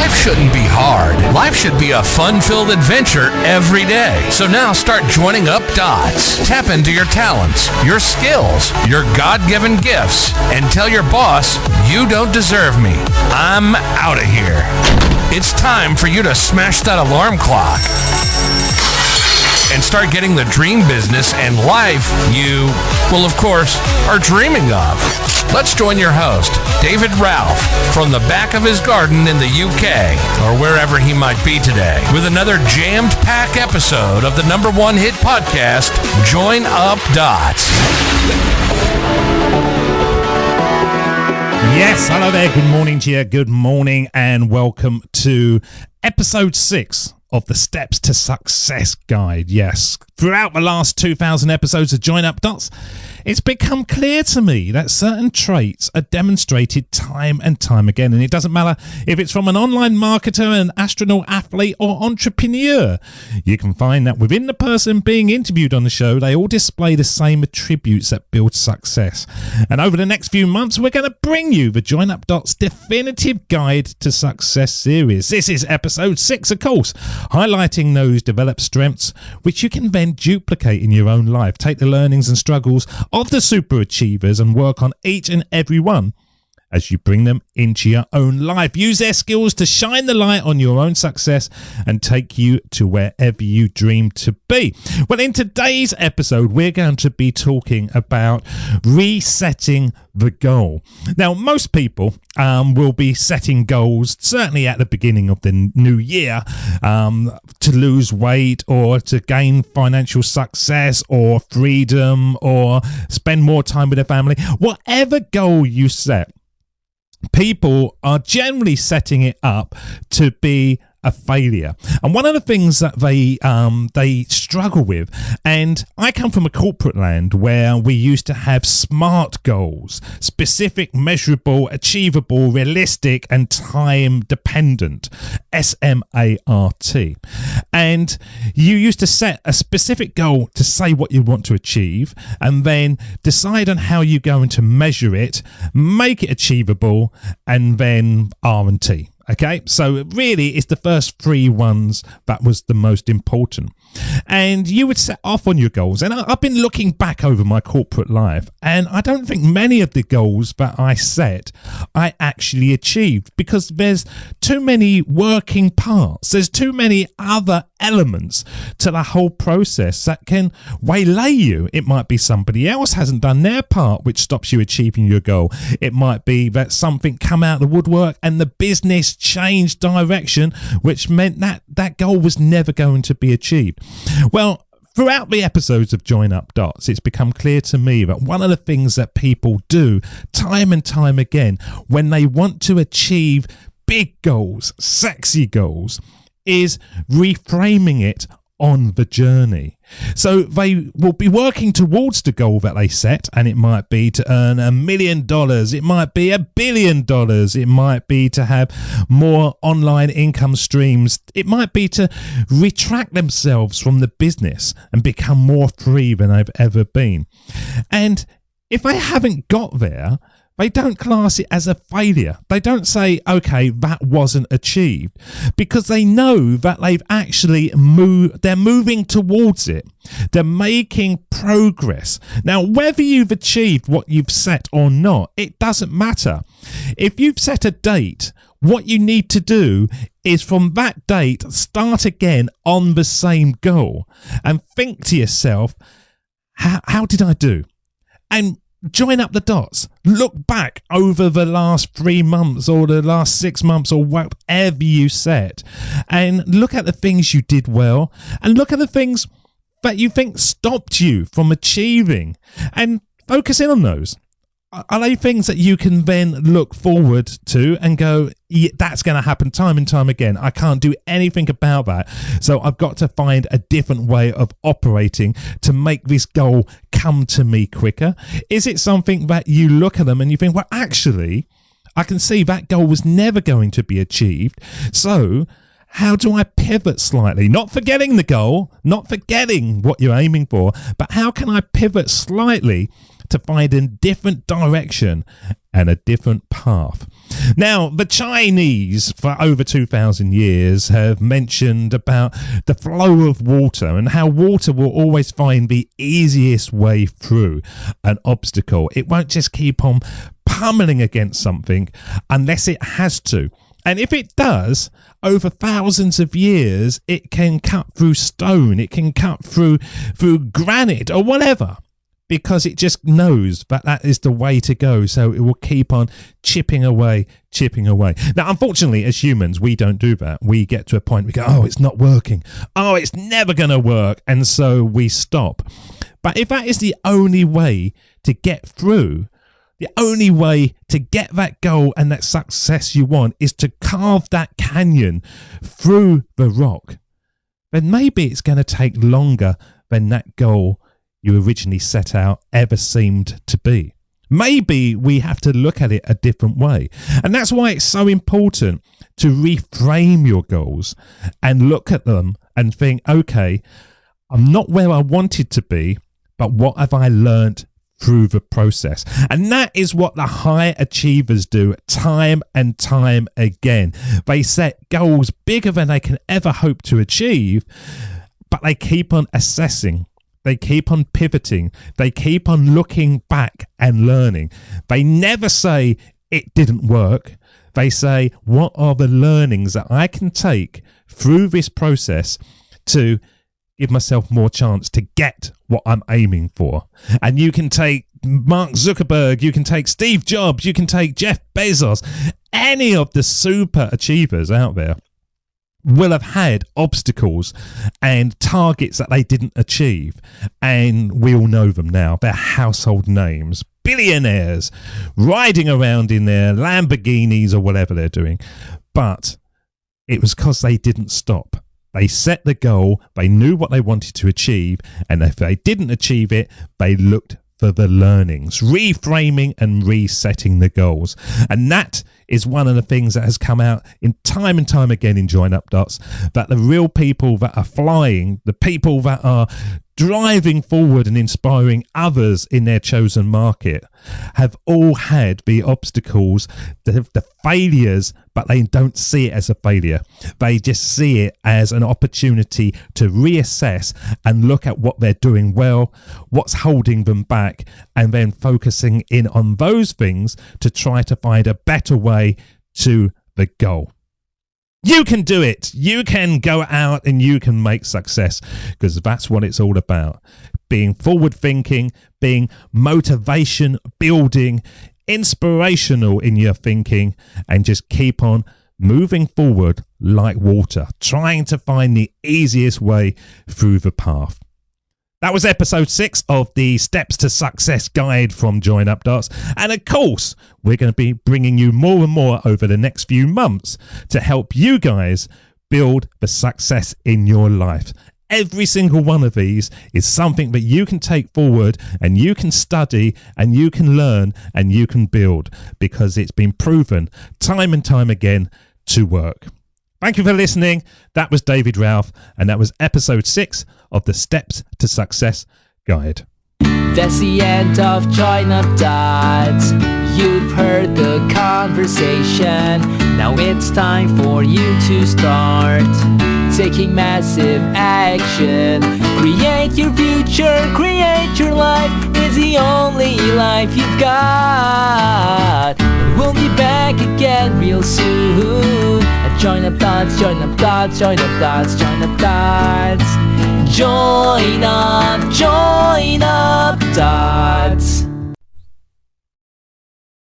Life shouldn't be hard. Life should be a fun-filled adventure every day. So now start joining up dots. Tap into your talents, your skills, your God-given gifts, and tell your boss, you don't deserve me. I'm out of here. It's time for you to smash that alarm clock and start getting the dream business and life you, well, of course, are dreaming of. Let's join your host, David Ralph, from the back of his garden in the UK, or wherever he might be today, with another jammed-packed episode of the #1 hit podcast, Join Up Dots. Yes, hello there. Good morning to you. Good morning, and welcome to episode 6 of the Steps to Success Guide. Yes, throughout the last 2,000 episodes of Join Up Dots, it's become clear to me that certain traits are demonstrated time and time again. And it doesn't matter if it's from an online marketer, an astronaut, athlete, or entrepreneur. You can find that within the person being interviewed on the show, they all display the same attributes that build success. And over the next few months, we're going to bring you the Join Up Dots Definitive Guide to Success series. This is episode 6, of course, highlighting those developed strengths which you can then duplicate in your own life. Take the learnings and struggles of the super achievers and work on each and every one as you bring them into your own life. Use their skills to shine the light on your own success and take you to wherever you dream to be. Well, in today's episode, we're going to be talking about resetting the goal. Now, most people will be setting goals, certainly at the beginning of the new year, to lose weight or to gain financial success or freedom or spend more time with their family. Whatever goal you set, people are generally setting it up to be a failure. And one of the things that they struggle with, and I come from a corporate land where we used to have SMART goals: specific, measurable, achievable, realistic, and time dependent. SMART. And you used to set a specific goal to say what you want to achieve, and then decide on how you're going to measure it, make it achievable, and then R&T. Okay, so really it's the first 3 ones that was the most important. And you would set off on your goals. And I've been looking back over my corporate life, and I don't think many of the goals that I set I actually achieved, because there's too many working parts. There's too many other elements to the whole process that can waylay you. It might be somebody else hasn't done their part, which stops you achieving your goal. It might be that something come out of the woodwork and the business changed direction, which meant that that goal was never going to be achieved. Well, throughout the episodes of Join Up Dots, it's become clear to me that one of the things that people do time and time again when they want to achieve big goals, sexy goals, is reframing it on the journey. So they will be working towards the goal that they set, and it might be to earn $1 million, it might be $1 billion, it might be to have more online income streams, it might be to retract themselves from the business and become more free than they've ever been. And if they haven't got there, they don't class it as a failure. They don't say, okay, that wasn't achieved, because they know that they've actually moved, they're moving towards it. They're making progress. Now, whether you've achieved what you've set or not, it doesn't matter. If you've set a date, what you need to do is from that date, start again on the same goal and think to yourself, how did I do? And join up the dots. Look back over the last 3 months or the last 6 months or whatever you set, and look at the things you did well, and look at the things that you think stopped you from achieving, and focus in on those. Are they things that you can then look forward to and go, yeah, that's going to happen time and time again. I can't do anything about that. So I've got to find a different way of operating to make this goal come to me quicker. Is it something that you look at them and you think, well, actually, I can see that goal was never going to be achieved. So how do I pivot slightly? Not forgetting the goal, not forgetting what you're aiming for, but how can I pivot slightly to find a different direction and a different path. Now, the Chinese for over 2,000 years have mentioned about the flow of water and how water will always find the easiest way through an obstacle. It won't just keep on pummeling against something unless it has to. And if it does, over thousands of years, it can cut through stone, it can cut through granite or whatever, because it just knows that is the way to go. So it will keep on chipping away. Now, unfortunately, as humans, we don't do that. We get to a point, we go, oh, it's not working. Oh, it's never going to work. And so we stop. But if that is the only way to get through, the only way to get that goal and that success you want is to carve that canyon through the rock, then maybe it's going to take longer than that goal you originally set out ever seemed to be. Maybe we have to look at it a different way. And that's why it's so important to reframe your goals and look at them and think, okay, I'm not where I wanted to be, but what have I learned through the process? And that is what the high achievers do time and time again. They set goals bigger than they can ever hope to achieve, but they keep on assessing. They keep on pivoting. They keep on looking back and learning. They never say it didn't work. They say, what are the learnings that I can take through this process to give myself more chance to get what I'm aiming for? And you can take Mark Zuckerberg, you can take Steve Jobs, you can take Jeff Bezos, any of the super achievers out there will have had obstacles and targets that they didn't achieve. And we all know them now. They're household names, billionaires riding around in their Lamborghinis or whatever they're doing. But it was because they didn't stop. They set the goal, they knew what they wanted to achieve, and if they didn't achieve it, they looked for the learnings, reframing and resetting the goals. And that is one of the things that has come out in time and time again in Join Up Dots, that the real people that are flying, the people that are driving forward and inspiring others in their chosen market, have all had the obstacles, the failures, but they don't see it as a failure. They just see it as an opportunity to reassess and look at what they're doing well, what's holding them back, and then focusing in on those things to try to find a better way to the goal. You can do it. You can go out and you can make success, because that's what it's all about. Being forward thinking, being motivation building, inspirational in your thinking, and just keep on moving forward like water, trying to find the easiest way through the path. That was episode 6 of the Steps to Success guide from Join Up Dots. And of course, we're going to be bringing you more and more over the next few months to help you guys build the success in your life. Every single one of these is something that you can take forward and you can study and you can learn and you can build, because it's been proven time and time again to work. Thank you for listening. That was David Ralph, and that was episode 6 of the Steps to Success guide. That's the end of Join Up Dots. You've heard the conversation. Now it's time for you to start taking massive action. Create your future, create your life. It's the only life you've got. We'll be back again real soon. Join Up Dots, Join Up Dots, Join Up Dots, Join Up Dots. Join Up Dots.